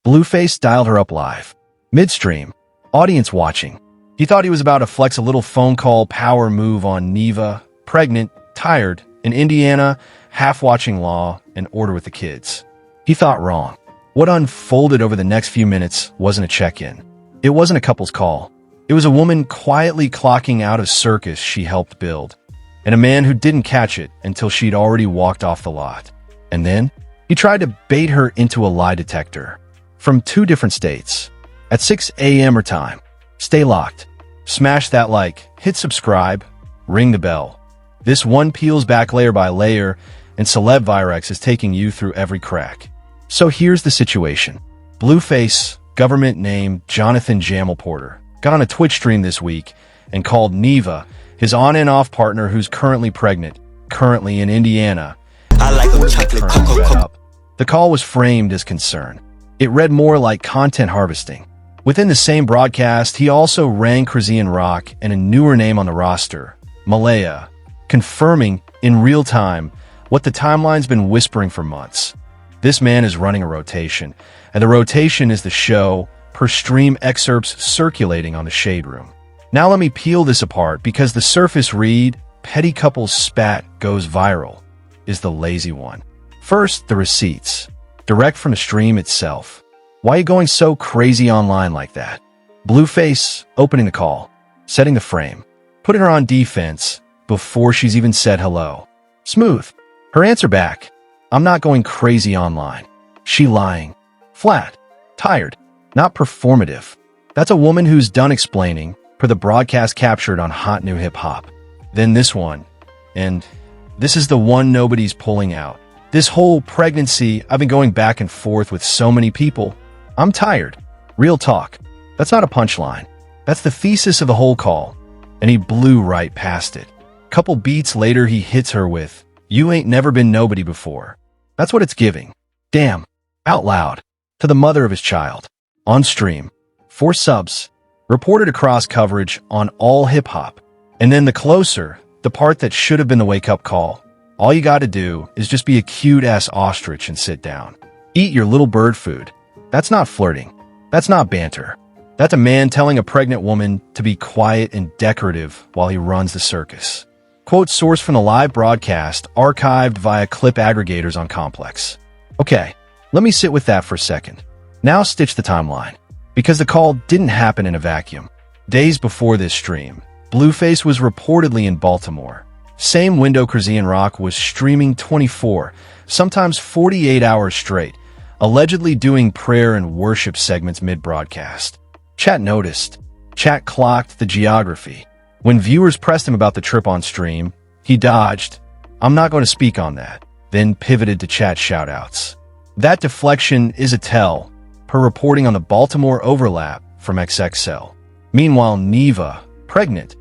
Blueface dialed her up live. Midstream. Audience watching. He thought he was about to flex a little phone call power move on Nevaeh, pregnant, tired, in Indiana, half watching Law and Order with the kids. He thought wrong. What unfolded over the next few minutes wasn't a check-in. It wasn't a couple's call. It was a woman quietly clocking out a circus she helped build, and a man who didn't catch it until she'd already walked off the lot. And then, he tried to bait her into a lie detector. From 2 different states. At 6 a.m. her time. Stay locked. Smash that like, hit subscribe, ring the bell. This one peels back layer by layer, and Celeb Virex is taking you through every crack. So here's the situation. Blueface, government name Jonathan Jamal Porter, got on a Twitch stream this week and called Nevaeh, his on and off partner who's currently pregnant, currently in Indiana. I like them chocolate cocoa. The call was framed as concern. It read more like content harvesting. Within the same broadcast, he also rang Crazian Rock and a newer name on the roster, Nevaeh, confirming in real time what the timeline's been whispering for months. This man is running a rotation, and the rotation is the show per stream excerpts circulating on the Shade Room. Now let me peel this apart because the surface read, petty couples spat goes viral, is the lazy one. First, the receipts, direct from the stream itself. Why are you going so crazy online like that? Blueface opening the call, setting the frame, putting her on defense before she's even said hello. Smooth. Her answer back. I'm not going crazy online. She lying. Flat. Tired. Not performative. That's a woman who's done explaining per the broadcast captured on Hot New Hip Hop. Then this one. And this is the one nobody's pulling out. This whole pregnancy, I've been going back and forth with so many people. I'm tired. Real talk. That's not a punchline. That's the thesis of the whole call. And he blew right past it. Couple beats later, he hits her with, "You ain't never been nobody before." That's what it's giving. Damn. Out loud. To the mother of his child. On stream. 4 subs. Reported across coverage on all hip-hop. And then the closer, the part that should have been the wake-up call. All you gotta do is just be a cute-ass ostrich and sit down. Eat your little bird food. That's not flirting. That's not banter. That's a man telling a pregnant woman to be quiet and decorative while he runs the circus. Quote source from the live broadcast, archived via clip aggregators on Complex. Okay, let me sit with that for a second. Now stitch the timeline. Because the call didn't happen in a vacuum. Days before this stream, Blueface was reportedly in Baltimore. Same window Crazian Rock was streaming 24, sometimes 48 hours straight, allegedly doing prayer and worship segments mid-broadcast. Chat noticed. Chat clocked the geography. When viewers pressed him about the trip on stream, he dodged, "I'm not going to speak on that," then pivoted to chat shoutouts. That deflection is a tell, per reporting on the Baltimore overlap from XXL. Meanwhile, Nevaeh, pregnant,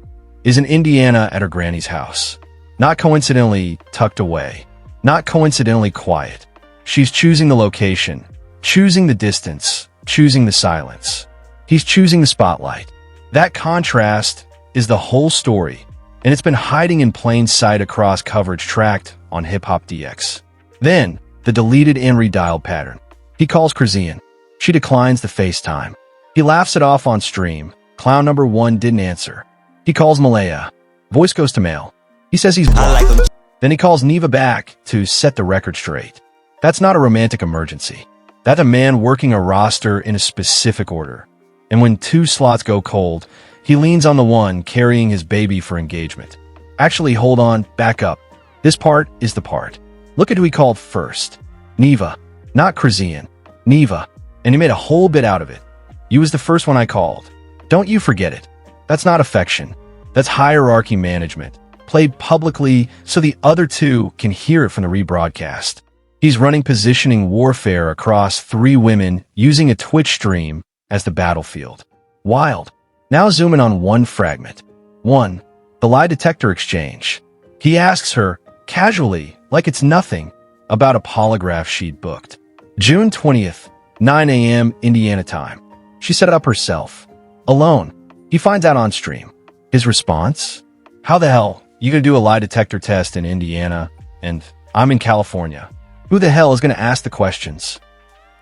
is in Indiana at her granny's house. Not coincidentally tucked away. Not coincidentally quiet. She's choosing the location, choosing the distance, choosing the silence. He's choosing the spotlight. That contrast is the whole story, and it's been hiding in plain sight across coverage tracked on Hip Hop DX. Then, the deleted and redialed pattern. He calls Crazian. She declines the FaceTime. He laughs it off on stream. Clown number 1 didn't answer. He calls Nevaeh. Voice goes to male. He says he's blocked. Then he calls Nevaeh back to set the record straight. That's not a romantic emergency. That's a man working a roster in a specific order. And when 2 slots go cold, he leans on the one carrying his baby for engagement. Actually, hold on, back up. This part is the part. Look at who he called first. Nevaeh, not Crazian. Nevaeh. And he made a whole bit out of it. You was the first one I called. Don't you forget it. That's not affection. That's hierarchy management. Played publicly so the other 2 can hear it from the rebroadcast. He's running positioning warfare across 3 women using a Twitch stream as the battlefield. Wild. Now zoom in on one fragment. 1. The lie detector exchange. He asks her, casually, like it's nothing, about a polygraph she'd booked. June 20th, 9 a.m. Indiana time. She set it up herself. Alone. He finds out on stream. His response? How the hell you gonna do a lie detector test in Indiana and I'm in California? Who the hell is gonna ask the questions?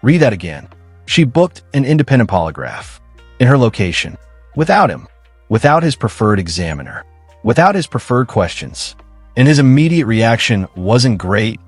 Read that again. She booked an independent polygraph in her location, without him, without his preferred examiner, without his preferred questions. And his immediate reaction wasn't great.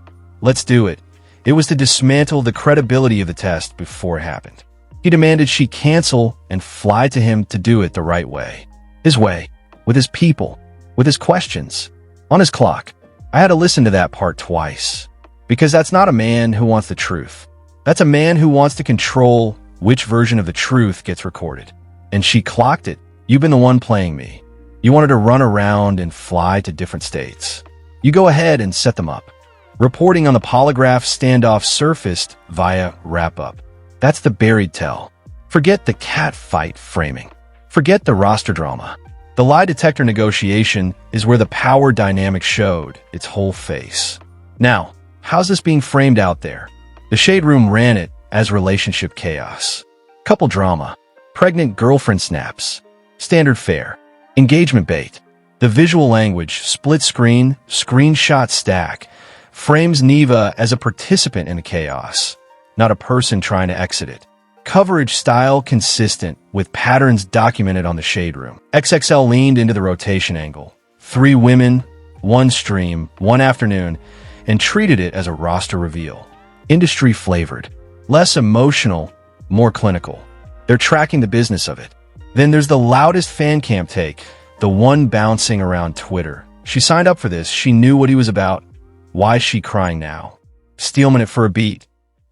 Let's do it. It was to dismantle the credibility of the test before it happened. He demanded she cancel and fly to him to do it the right way. His way, with his people, with his questions. On his clock. I had to listen to that part twice. Because that's not a man who wants the truth. That's a man who wants to control which version of the truth gets recorded. And she clocked it. You've been the one playing me. You wanted to run around and fly to different states. You go ahead and set them up. Reporting on the polygraph standoff surfaced via wrap-up. That's the buried tell. Forget the cat fight framing. Forget the roster drama. The lie detector negotiation is where the power dynamic showed its whole face. Now, how's this being framed out there? The Shade Room ran it as relationship chaos. Couple drama. Pregnant girlfriend snaps. Standard fare. Engagement bait. The visual language, split screen, screenshot stack, frames Nevaeh as a participant in the chaos, not a person trying to exit it. Coverage style consistent with patterns documented on the Shade Room. XXL leaned into the rotation angle. 3 women, 1 stream, 1 afternoon, and treated it as a roster reveal. Industry flavored. Less emotional, more clinical. They're tracking the business of it. Then there's the loudest fan cam take, the one bouncing around Twitter. She signed up for this. She knew what he was about. Why is she crying now? Steelman it for a beat.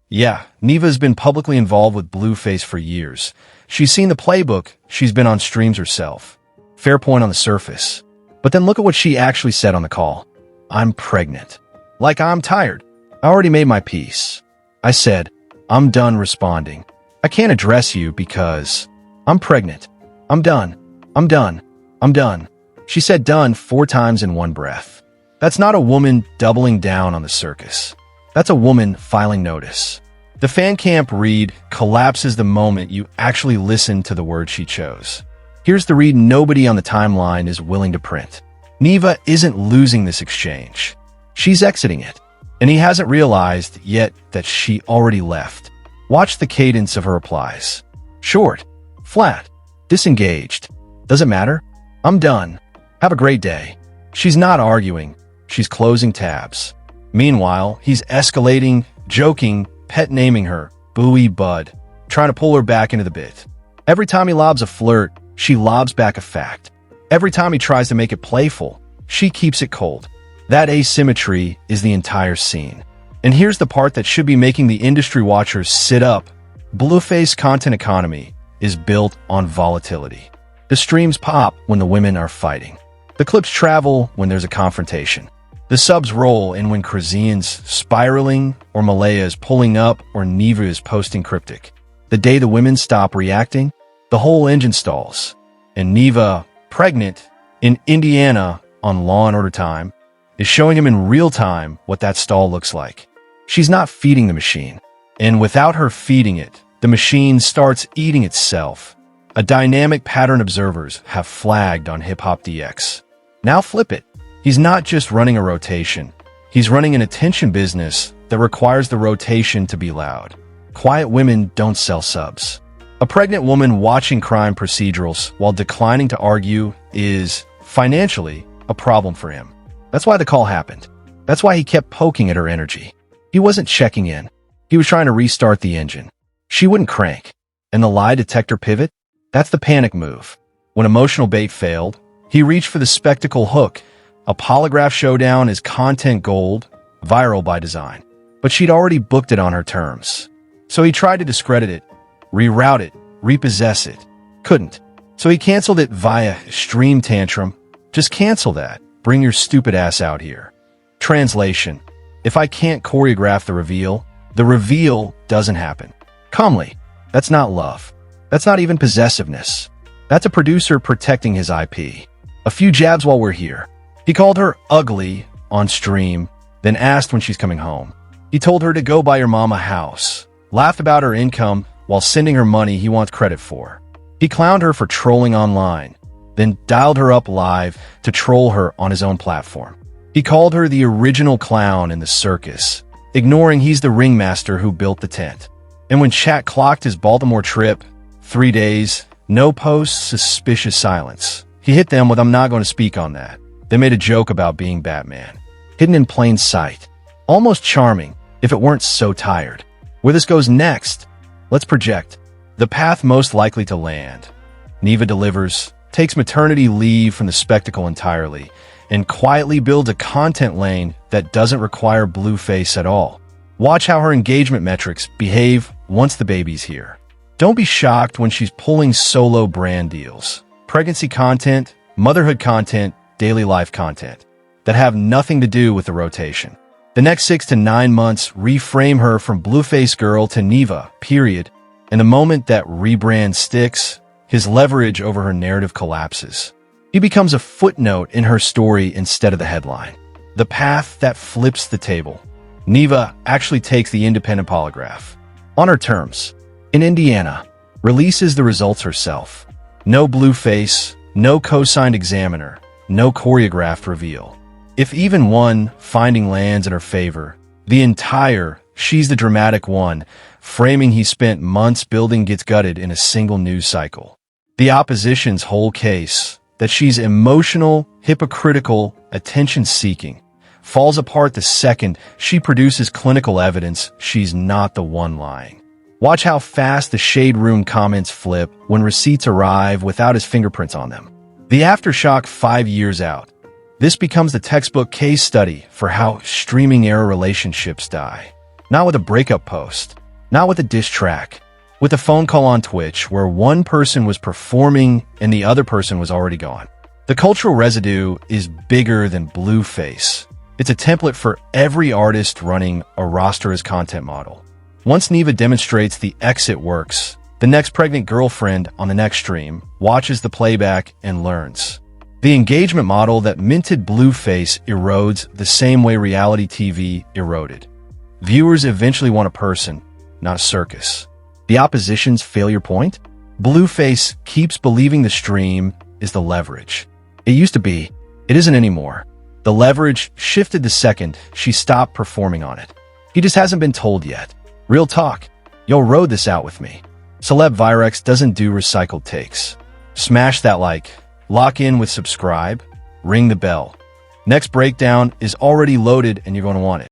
Yeah, Nevaeh's been publicly involved with Blueface for years. She's seen the playbook. She's been on streams herself. Fair point on the surface. But then look at what she actually said on the call. I'm pregnant. Like I'm tired. I already made my peace. I said, I'm done responding. I can't address you because I'm pregnant. I'm done. I'm done. I'm done. She said done 4 times in one breath. That's not a woman doubling down on the circus. That's a woman filing notice. The fan camp read collapses the moment you actually listen to the word she chose. Here's the read nobody on the timeline is willing to print. Nevaeh isn't losing this exchange. She's exiting it. And he hasn't realized yet that she already left. Watch the cadence of her replies. Short, flat, disengaged. Doesn't matter. I'm done. Have a great day. She's not arguing. She's closing tabs. Meanwhile, he's escalating, joking, pet naming her, Booey Bud, trying to pull her back into the bit. Every time he lobs a flirt, she lobs back a fact. Every time he tries to make it playful, she keeps it cold. That asymmetry is the entire scene. And here's the part that should be making the industry watchers sit up. Blueface content economy is built on volatility. The streams pop when the women are fighting. The clips travel when there's a confrontation. The subs roll in when Krazian's spiraling, or Malaya is pulling up, or Nevaeh is posting cryptic. The day the women stop reacting, the whole engine stalls. And Nevaeh, pregnant, in Indiana on Law and Order time, is showing him in real time what that stall looks like. She's not feeding the machine. And without her feeding it, the machine starts eating itself. A dynamic pattern observers have flagged on Hip Hop DX. Now flip it. He's not just running a rotation. He's running an attention business that requires the rotation to be loud. Quiet women don't sell subs. A pregnant woman watching crime procedurals while declining to argue is, financially, a problem for him. That's why the call happened. That's why he kept poking at her energy. He wasn't checking in. He was trying to restart the engine. She wouldn't crank. And the lie detector pivot? That's the panic move. When emotional bait failed, he reached for the spectacle hook. A polygraph showdown is content gold, viral by design. But she'd already booked it on her terms. So he tried to discredit it, reroute it, repossess it. Couldn't. So he canceled it via stream tantrum. Just cancel that. Bring your stupid ass out here. Translation. If I can't choreograph the reveal doesn't happen. Calmly. That's not love. That's not even possessiveness. That's a producer protecting his IP. A few jabs while we're here. He called her ugly on stream, then asked when she's coming home. He told her to go buy your mama a house, laughed about her income while sending her money he wants credit for. He clowned her for trolling online, then dialed her up live to troll her on his own platform. He called her the original clown in the circus, ignoring he's the ringmaster who built the tent. And when chat clocked his Baltimore trip, 3 days, no posts, suspicious silence. He hit them with, "I'm not going to speak on that." They made a joke about being Batman. Hidden in plain sight. Almost charming, if it weren't so tired. Where this goes next, let's project. The path most likely to land. Nevaeh delivers, takes maternity leave from the spectacle entirely, and quietly builds a content lane that doesn't require Blueface at all. Watch how her engagement metrics behave once the baby's here. Don't be shocked when she's pulling solo brand deals. Pregnancy content, motherhood content, daily life content that have nothing to do with the rotation. The next 6 to 9 months reframe her from Blueface girl to Nevaeh, period. And the moment that rebrand sticks, his leverage over her narrative collapses. He becomes a footnote in her story instead of the headline. The path that flips the table. Nevaeh actually takes the independent polygraph. On her terms. In Indiana, releases the results herself. No Blueface, no co-signed examiner, no choreographed reveal. If even one finding lands in her favor, the entire "she's the dramatic one" framing he spent months building gets gutted in a single news cycle. The opposition's whole case, that she's emotional, hypocritical, attention-seeking, falls apart the second she produces clinical evidence she's not the one lying. Watch how fast the shade room comments flip when receipts arrive without his fingerprints on them. The aftershock 5 years out. This becomes the textbook case study for how streaming-era relationships die. Not with a breakup post, not with a diss track, with a phone call on Twitch where one person was performing and the other person was already gone. The cultural residue is bigger than Blueface. It's a template for every artist running a roster as content model. Once Nevaeh demonstrates the exit works, the next pregnant girlfriend on the next stream watches the playback and learns. The engagement model that minted Blueface erodes the same way reality TV eroded. Viewers eventually want a person, not a circus. The opposition's failure point? Blueface keeps believing the stream is the leverage. It used to be. It isn't anymore. The leverage shifted the second she stopped performing on it. He just hasn't been told yet. Real talk. You'll rode this out with me. Celeb Virex doesn't do recycled takes. Smash that like. Lock in with subscribe. Ring the bell. Next breakdown is already loaded and you're going to want it.